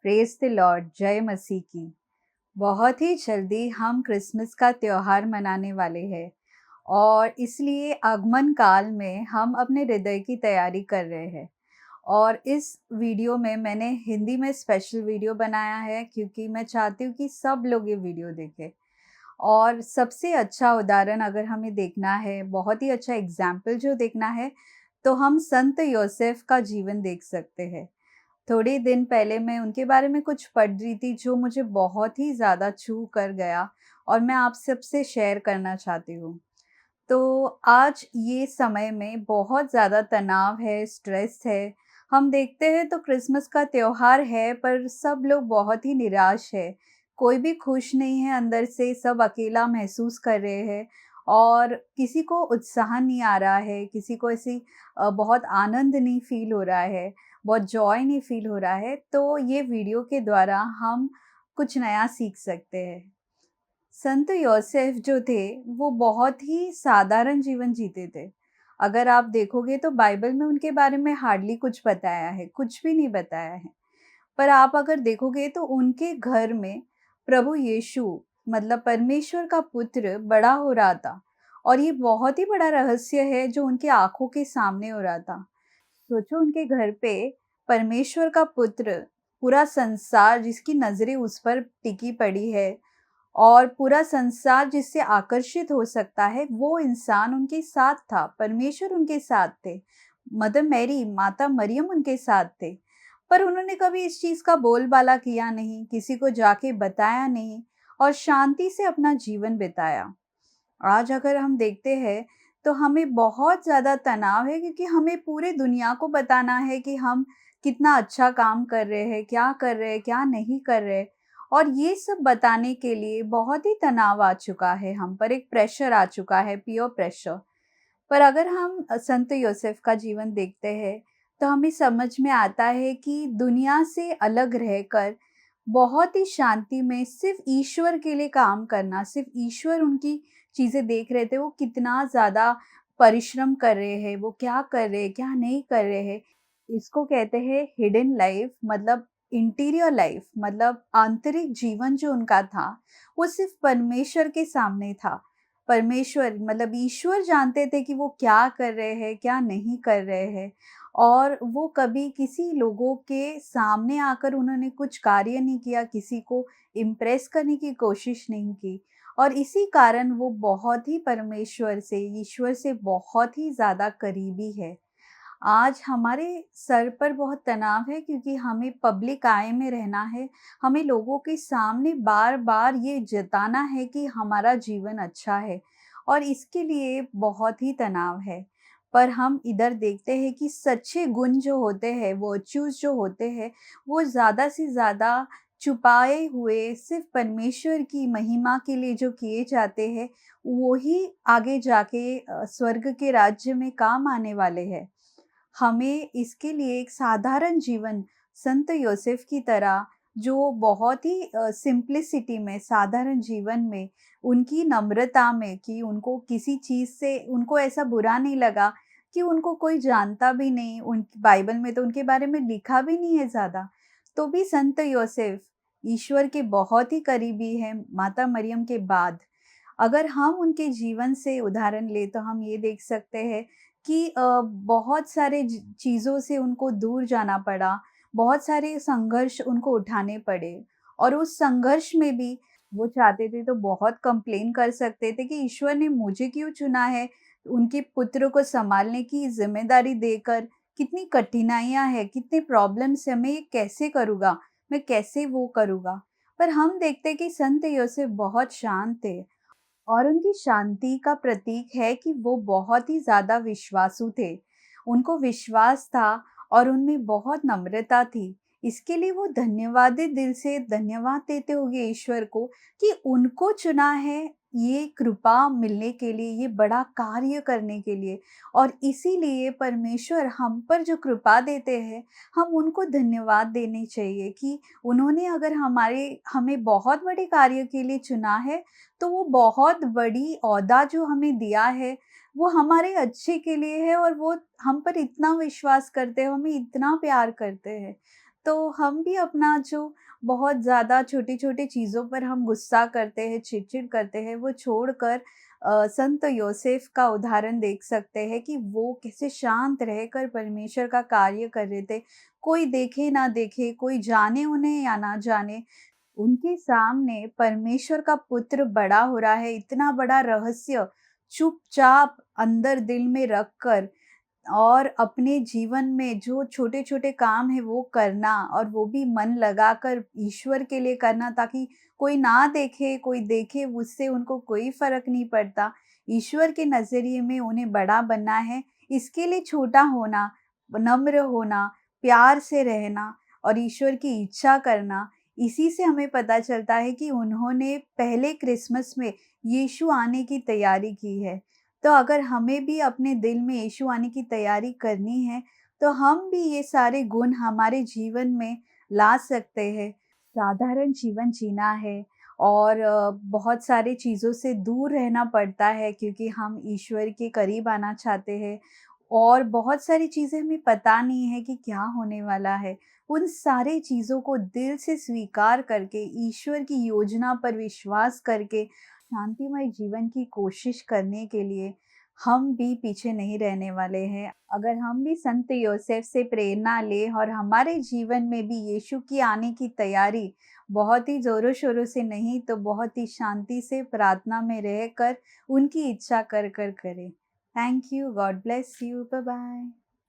Praise the Lord, जय मसीह की। बहुत ही जल्दी हम क्रिसमस का त्योहार मनाने वाले हैं और इसलिए आगमन काल में हम अपने हृदय की तैयारी कर रहे हैं। और इस वीडियो में मैंने हिंदी में स्पेशल वीडियो बनाया है क्योंकि मैं चाहती हूँ कि सब लोग ये वीडियो देखें। और सबसे अच्छा उदाहरण अगर हमें देखना है, बहुत ही अच्छा एग्ज़ाम्पल जो देखना है, तो हम संत योसेफ का जीवन देख सकते हैं। थोड़े दिन पहले मैं उनके बारे में कुछ पढ़ रही थी जो मुझे बहुत ही ज़्यादा छू कर गया और मैं आप सबसे शेयर करना चाहती हूँ। तो आज ये समय में बहुत ज़्यादा तनाव है, स्ट्रेस है। हम देखते हैं तो क्रिसमस का त्योहार है पर सब लोग बहुत ही निराश है। कोई भी खुश नहीं है अंदर से, सब अकेला महसूस कर रहे हैं और किसी को उत्साह नहीं आ रहा है, किसी को ऐसी बहुत आनंद नहीं फ़ील हो रहा है, बहुत जॉय नहीं फ़ील हो रहा है। तो ये वीडियो के द्वारा हम कुछ नया सीख सकते हैं। संत योसेफ जो थे, वो बहुत ही साधारण जीवन जीते थे। अगर आप देखोगे तो बाइबल में उनके बारे में हार्डली कुछ बताया है, कुछ भी नहीं बताया है। पर आप अगर देखोगे तो उनके घर में प्रभु यीशु मतलब परमेश्वर का पुत्र बड़ा हो रहा था और ये बहुत ही बड़ा रहस्य है जो उनकी आँखों के सामने हो रहा था। सोचो उनके घर पे परमेश्वर का पुत्र, पूरा संसार जिसकी नज़रें उस पर टिकी पड़ी है और पूरा संसार जिससे आकर्षित हो सकता है, वो इंसान उनके साथ था, परमेश्वर उनके साथ थे, मदर मैरी, माता मरियम उनके साथ थे। पर उन्होंने कभी इस चीज़ का बोलबाला किया नहीं, किसी को जाके बताया नहीं और शांति से अपना जीवन बिताया। आज अगर हम देखते हैं, तो हमें बहुत ज़्यादा तनाव है क्योंकि हमें पूरे दुनिया को बताना है कि हम कितना अच्छा काम कर रहे हैं, क्या कर रहे हैं, क्या नहीं कर रहे। और ये सब बताने के लिए बहुत ही तनाव आ चुका है हम पर, एक प्रेशर आ चुका है, पीयर प्रेशर। पर अगर हम संत योसेफ का जीवन देखते हैं, तो हमें समझ में आता है कि दुनिया से अलग रहकर बहुत ही शांति में सिर्फ़ ईश्वर के लिए काम करना, सिर्फ़ ईश्वर उनकी चीज़ें देख रहे थे, वो कितना ज़्यादा परिश्रम कर रहे हैं, वो क्या कर रहे हैं, क्या नहीं कर रहे हैं। इसको कहते हैं हिडन लाइफ़ मतलब इंटीरियर लाइफ़ मतलब आंतरिक जीवन जो उनका था, वो सिर्फ़ परमेश्वर के सामने था। परमेश्वर मतलब ईश्वर जानते थे कि वो क्या कर रहे हैं, क्या नहीं कर रहे हैं और वो कभी किसी लोगों के सामने आकर उन्होंने कुछ कार्य नहीं किया, किसी को इम्प्रेस करने की कोशिश नहीं की और इसी कारण वो बहुत ही परमेश्वर से, ईश्वर से बहुत ही ज़्यादा करीबी है। आज हमारे सर पर बहुत तनाव है क्योंकि हमें पब्लिक आई में रहना है, हमें लोगों के सामने बार-बार ये जताना है कि हमारा जीवन अच्छा है और इसके लिए बहुत ही तनाव है। पर हम इधर देखते हैं कि सच्चे गुण जो होते हैं, वर्च्यूज़ जो होते हैं, वो ज़्यादा से ज़्यादा छुपाए हुए सिर्फ़ परमेश्वर की महिमा के लिए जो किए जाते हैं, वो ही आगे जाके स्वर्ग के राज्य में काम आने वाले हैं। हमें इसके लिए एक साधारण जीवन संत योसेफ की तरह जो बहुत ही सिंप्लिसिटी में साधारण जीवन में उनकी नम्रता में कि उनको किसी चीज़ से उनको ऐसा बुरा नहीं लगा कि उनको कोई जानता भी नहीं, उन बाइबल में तो उनके बारे में लिखा भी नहीं है ज़्यादा। तो भी संत योसेफ ईश्वर के बहुत ही करीबी हैं माता मरियम के बाद। अगर हम उनके जीवन से उदाहरण लें तो हम ये देख सकते हैं कि बहुत सारे चीज़ों से उनको दूर जाना पड़ा, बहुत सारे संघर्ष उनको उठाने पड़े और उस संघर्ष में भी वो चाहते थे तो बहुत कंप्लेन कर सकते थे कि ईश्वर ने मुझे क्यों चुना है, उनके पुत्र को सँभालने की ज़िम्मेदारी देकर। कितनी कठिनाइयाँ हैं, कितने प्रॉब्लम्स हैं, मैं ये कैसे करूँगा, मैं कैसे वो करूँगा। पर हम देखते हैं कि संत योसेफ बहुत शांत थे और उनकी शांति का प्रतीक है कि वो बहुत ही ज़्यादा विश्वासु थे। उनको विश्वास था और उनमें बहुत नम्रता थी। इसके लिए वो धन्यवादी दिल से धन्यवाद देते होंगे ईश्वर को कि उनको चुना है ये कृपा मिलने के लिए, ये बड़ा कार्य करने के लिए और इसीलिए परमेश्वर हम पर जो कृपा देते हैं, हम उनको धन्यवाद देने चाहिए कि उन्होंने अगर हमें बहुत बड़े कार्य के लिए चुना है, तो वो बहुत बड़ी ओहदा जो हमें दिया है, वो हमारे अच्छे के लिए है और वो हम पर इतना विश्वास करते हैं, हमें इतना प्यार करते हैं। तो हम भी अपना जो बहुत ज़्यादा छोटी-छोटी चीज़ों पर हम गुस्सा करते हैं, चिड़चिड़ करते हैं, वो छोड़कर संत योसेफ का उदाहरण देख सकते हैं कि वो कैसे शांत रहकर परमेश्वर का कार्य कर रहे थे। कोई देखे ना देखे, कोई जाने उन्हें या ना जाने, उनके सामने परमेश्वर का पुत्र बड़ा हो रहा है, इतना बड़ा रहस्य चुपचाप अंदर दिल में रखकर और अपने जीवन में जो छोटे-छोटे काम हैं वो करना और वो भी मन लगाकर ईश्वर के लिए करना, ताकि कोई ना देखे, कोई देखे उससे उनको कोई फ़र्क नहीं पड़ता। ईश्वर के नज़रिए में उन्हें बड़ा बनना है, इसके लिए छोटा होना, नम्र होना, प्यार से रहना और ईश्वर की इच्छा करना, इसी से हमें पता चलता है कि उन्होंने पहले क्रिसमस में यीशु आने की तैयारी की है। तो अगर हमें भी अपने दिल में यीशु आने की तैयारी करनी है, तो हम भी ये सारे गुण हमारे जीवन में ला सकते हैं। साधारण जीवन जीना है और बहुत सारी चीज़ों से दूर रहना पड़ता है क्योंकि हम ईश्वर के करीब आना चाहते हैं और बहुत सारी चीज़ें हमें पता नहीं है कि क्या होने वाला है। उन सारी चीज़ों को दिल से स्वीकार करके, ईश्वर की योजना पर विश्वास करके शांतिमय जीवन की कोशिश करने के लिए हम भी पीछे नहीं रहने वाले हैं। अगर हम भी संत योसेफ से प्रेरणा लें और हमारे जीवन में भी यीशु की आने की तैयारी बहुत ही ज़ोरों-शोरों से नहीं तो बहुत ही शांति से प्रार्थना में रहकर उनकी इच्छा कर कर करें। Thank you, God bless you, bye bye.